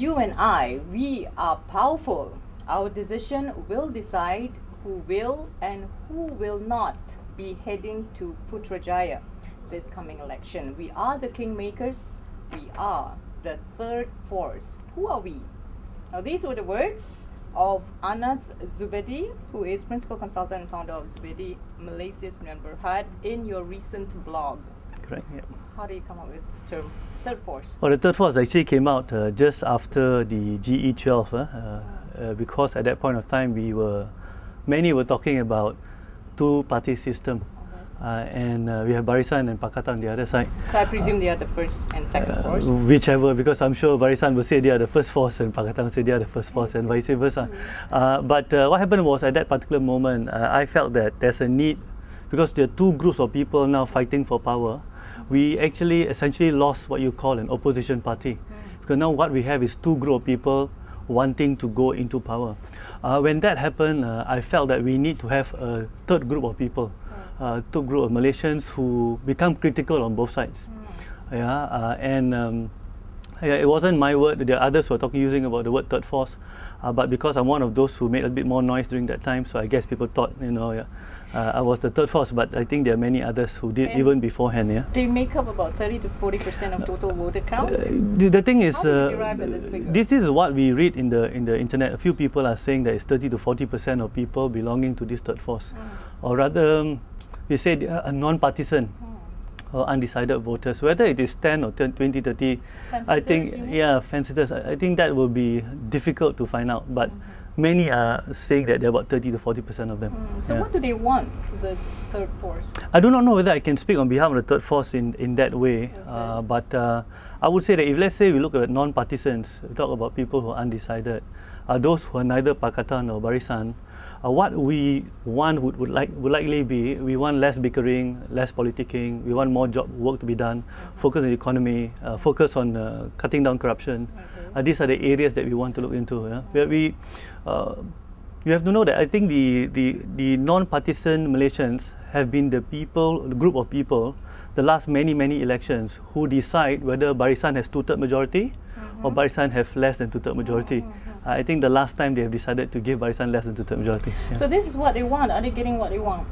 you and I, we are powerful. Our decision will decide who will and who will not be heading to Putrajaya this coming election. We are the kingmakers. We are the third force. Who are we? Now, these were the words of Anas Zubedy, who is principal consultant and founder of Zubedy Malaysia's Nuan Berhad, in your recent blog. Correct. Yeah. How do you come up with this term, third force? Well, the third force actually came out just after the GE12, because at that point of time many were talking about two-party system, and we have Barisan and Pakatan on the other side. So I presume they are the first and second force? Whichever, because I'm sure Barisan will say they are the first force and Pakatan will say they are the first force, and vice versa. But what happened was, at that particular moment, I felt that there's a need, because there are two groups of people now fighting for power. We actually essentially lost what you call an opposition party, because now what we have is two groups of people wanting to go into power. When that happened, I felt that we need to have a third group of people, third group of Malaysians who become critical on both sides. It wasn't my word. There are others who are using about the word third force, but because I'm one of those who made a bit more noise during that time, so I guess people thought, I was the third force, but I think there are many others who did even beforehand. Yeah. They make up about 30 to 40% of total voter count. The thing is, how did you arrive at this figure? This is what we read in the internet. A few people are saying that it's 30 to 40% of people belonging to this third force, or rather, we say a non-partisan or undecided voters. Whether it is 10 or 20, 30, I think, fence-sitters. I think that will be difficult to find out, but. Many are saying that there are about 30 to 40% of them. So what do they want, this third force? I do not know whether I can speak on behalf of the third force in that way, but I would say that if, let's say, we look at non-partisans, we talk about people who are undecided, those who are neither Pakatan or Barisan, what we want would likely be, we want less bickering, less politicking, we want more work to be done, focus on the economy, focus on cutting down corruption. These are the areas that we want to look into. You have to know that I think the non-partisan Malaysians have been the group of people, the last many elections, who decide whether Barisan has two-third majority or Barisan have less than two-third majority. I think the last time they have decided to give Barisan less than two-third majority. Yeah. So this is what they want. Are they getting what they want?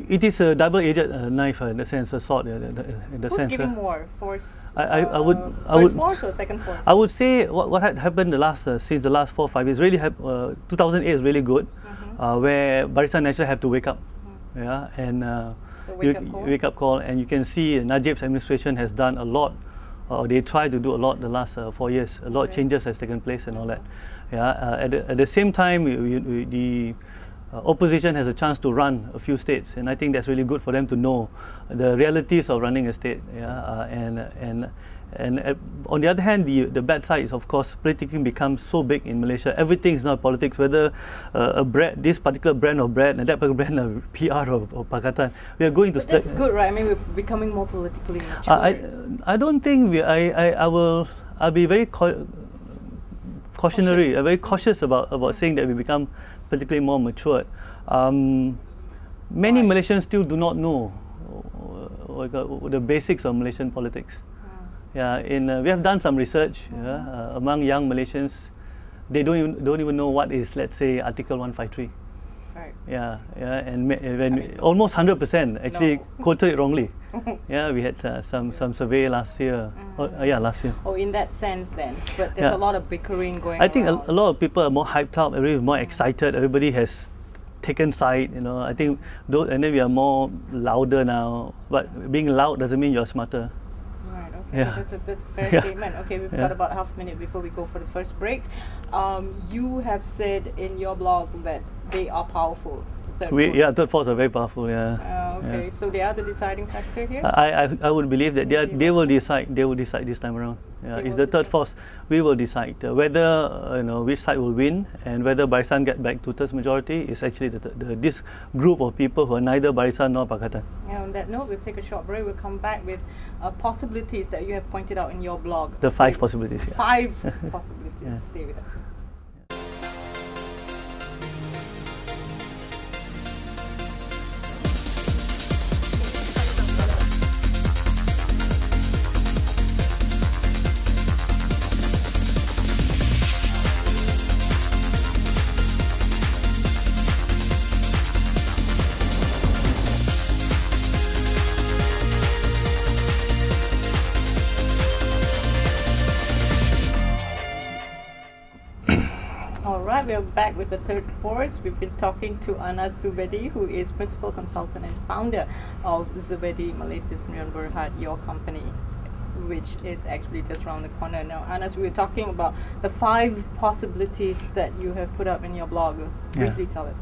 It is a double-edged knife in the sense, a sword in the sense. Who's giving more force? First force or second force? I would say what had happened since the last 4 or 5 years really 2008 is really good, where Barisan actually have to wake up, and wake up call, and you can see Najib's administration has done a lot. They tried to do a lot the last 4 years. A lot of changes has taken place and all that. At the same time, the opposition has a chance to run a few states, and I think that's really good for them to know the realities of running a state. And on the other hand, the bad side is, of course, politicking becomes so big in Malaysia. Everything is now politics, whether this particular brand of bread and that particular brand of PR or Pakatan. We are going to. But that's good, right? I mean, we're becoming more politically mature. I don't think I'll be very cautionary, very cautious about saying that we become politically more matured. Many Malaysians still do not know the basics of Malaysian politics. We have done some research among young Malaysians. They don't even know what is, let's say, Article 153. Right. And almost 100% actually quoted it wrongly. We had some survey last year. Last year. Oh, in that sense then. But there's a lot of bickering going on. I think a lot of people are more hyped up, everybody is more excited, everybody has taken side, I think, and then we are more louder now. But being loud doesn't mean you're smarter. Right, okay. That's a fair statement. Okay, we've got about half a minute before we go for the first break. You have said in your blog that they are powerful. Third force are very powerful. Okay, so they are the deciding factor here. I would believe that they will decide. They will decide this time around. It's the third force. We will decide whether which side will win, and whether Barisan get back two-thirds majority is actually this group of people who are neither Barisan nor Pakatan. On that note, we'll take a short break. We'll come back with possibilities that you have pointed out in your blog. The 5 possibilities. 5 possibilities. Stay with us. we are back with the third course. We've been talking to Anas Zubedy, who is Principal Consultant and Founder of Zubedy Malaysia's Berhad, your company, which is actually just around the corner. Now, Anas, we were talking about the 5 possibilities that you have put up in your blog. Briefly tell us.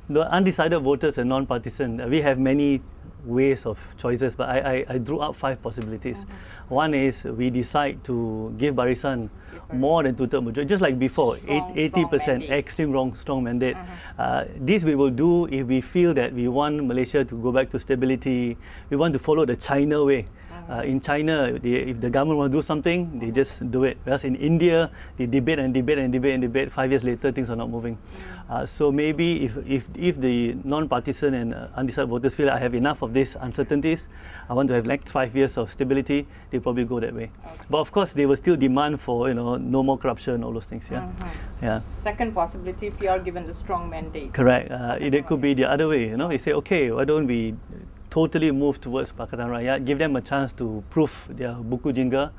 The undecided voters and non-partisan, we have many ways of choices, but I drew up 5 possibilities. One is we decide to give Barisan more than 2/3 majority, just like before, 80%, extreme strong mandate. This we will do if we feel that we want Malaysia to go back to stability. We want to follow the China way. In China, if the government want to do something, they just do it. Whereas in India, they debate and debate and debate and debate. 5 years later, things are not moving. So maybe if the non-partisan and undecided voters feel I have enough of these uncertainties, I want to have next 5 years of stability, they probably go that way. But of course, they will still demand for no more corruption, all those things. Yeah. Second possibility, if you are given the strong mandate. Correct. It could be the other way. They say, okay, why don't we totally move towards Pakatan Rakyat, give them a chance to prove their buku jingga.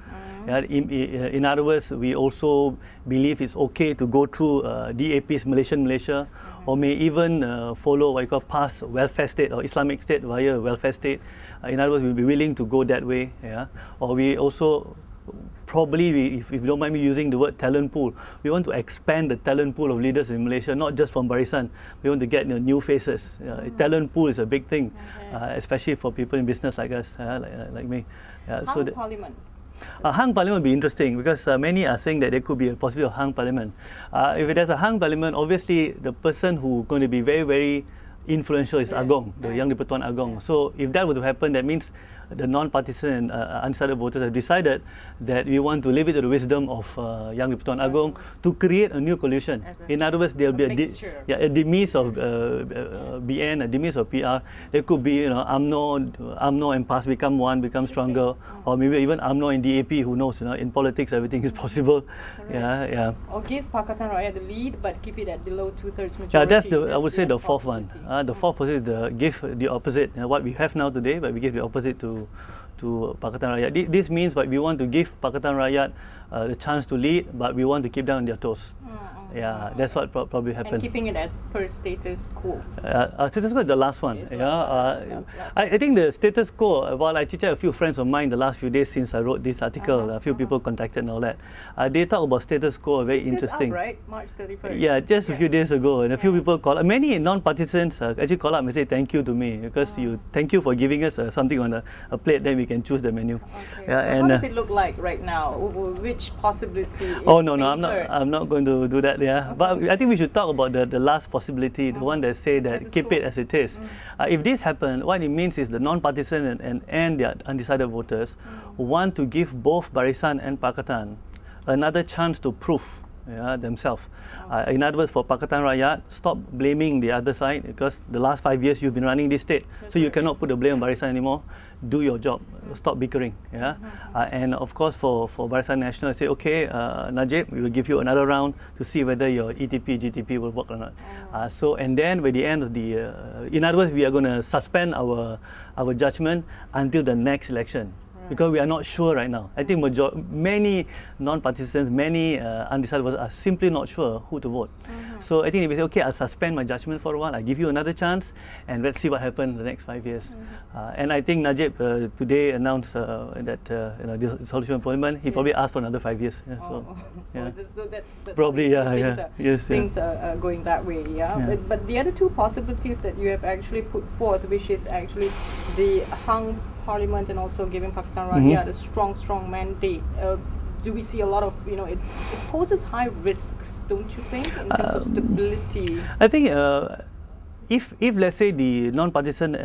In other words, we also believe it's okay to go through DAP's Malaysia, or may even follow what you call past welfare state or Islamic state via welfare state. In other words, we'll be willing to go that way. Or we also probably, if you don't mind me using the word talent pool, we want to expand the talent pool of leaders in Malaysia, not just from Barisan. We want to get new faces. Talent pool is a big thing, especially for people in business like us, like me. So Parliament. Hung Parliament will be interesting because many are saying that there could be a possibility of hung Parliament. If there's a hung Parliament, obviously the person who's going to be very, very influential is Agong, the Yang di-Pertuan Agong. So if that were to happen, that means the non-partisan and undecided voters have decided that we want to leave it to the wisdom of Yang di-Pertuan Agong to create a new coalition. In other words, there will be a demise of BN, a demise of PR. There could be UMNO and PAS become one, become stronger, or maybe even UMNO and DAP. Who knows? In politics, everything is possible. Or give Pakatan Rakyat the lead, but keep it at below 2/3 majority. Yeah, that's I would say the fourth one. The fourth possibility is give the opposite. What we have now today, but we give the opposite to Pakatan Rakyat. This means that we want to give Pakatan Rakyat the chance to lead, but we want to keep them on their toes. Yeah, that's what probably happened. And keeping it as per status quo. Status quo is the last one. I think the status quo, while I chit-chat a few friends of mine the last few days since I wrote this article, a few people contacted and all that. They talk about status quo, very interesting. Up, right? March 31st. Yeah, just a few days ago, and a few people call. Many non-partisans actually call up and say thank you to me because thank you for giving us something on a plate, then we can choose the menu. So what does it look like right now? Which possibility? Oh no, I'm not going to do that. But I think we should talk about the last possibility, the one that say that keep it as it is. If this happens, what it means is the non-partisan and the undecided voters want to give both Barisan and Pakatan another chance to prove themselves. In other words, for Pakatan Rakyat, stop blaming the other side because the last 5 years you've been running this state, so you cannot put the blame on Barisan anymore. Do your job, stop bickering. And of course for Barisan Nasional, say okay, Najib, we will give you another round to see whether your ETP, GTP will work or not. And then by the end of the, in other words, we are going to suspend our judgment until the next election. Because we are not sure right now. I think many non-partisans, many undecided voters are simply not sure who to vote. So I think if we say, okay, I'll suspend my judgment for a while, I'll give you another chance, and let's see what happens in the next 5 years. And I think Najib today announced that dissolution of parliament, he probably asked for another 5 years. So that's probably, things are going that way. But the other 2 possibilities that you have actually put forth, which is actually the hung Parliament and also giving Pakatan Rakyat a strong mandate. Do we see a lot of, it poses high risks, don't you think, in terms of stability? I think if let's say the non-partisan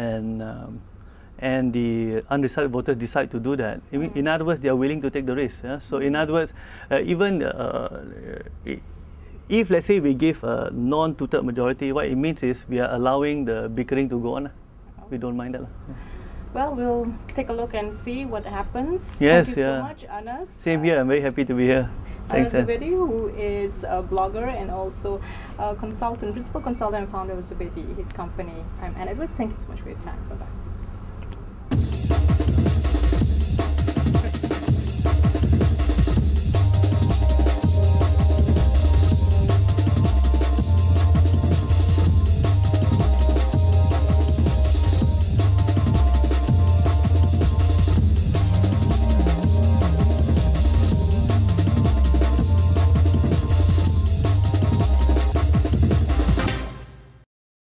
and the undecided voters decide to do that, in other words, they are willing to take the risk. So in other words, even if let's say we give a non-2/3 majority, what it means is we are allowing the bickering to go on. We don't mind that. Well, we'll take a look and see what happens. Yes, Thank you so much, Anas. Same here. I'm very happy to be here. Thanks, Anas Zubedy, who is a blogger and also a consultant, principal consultant and founder of Zubedy, his company. I'm Anna. Thank you so much for your time. Bye-bye.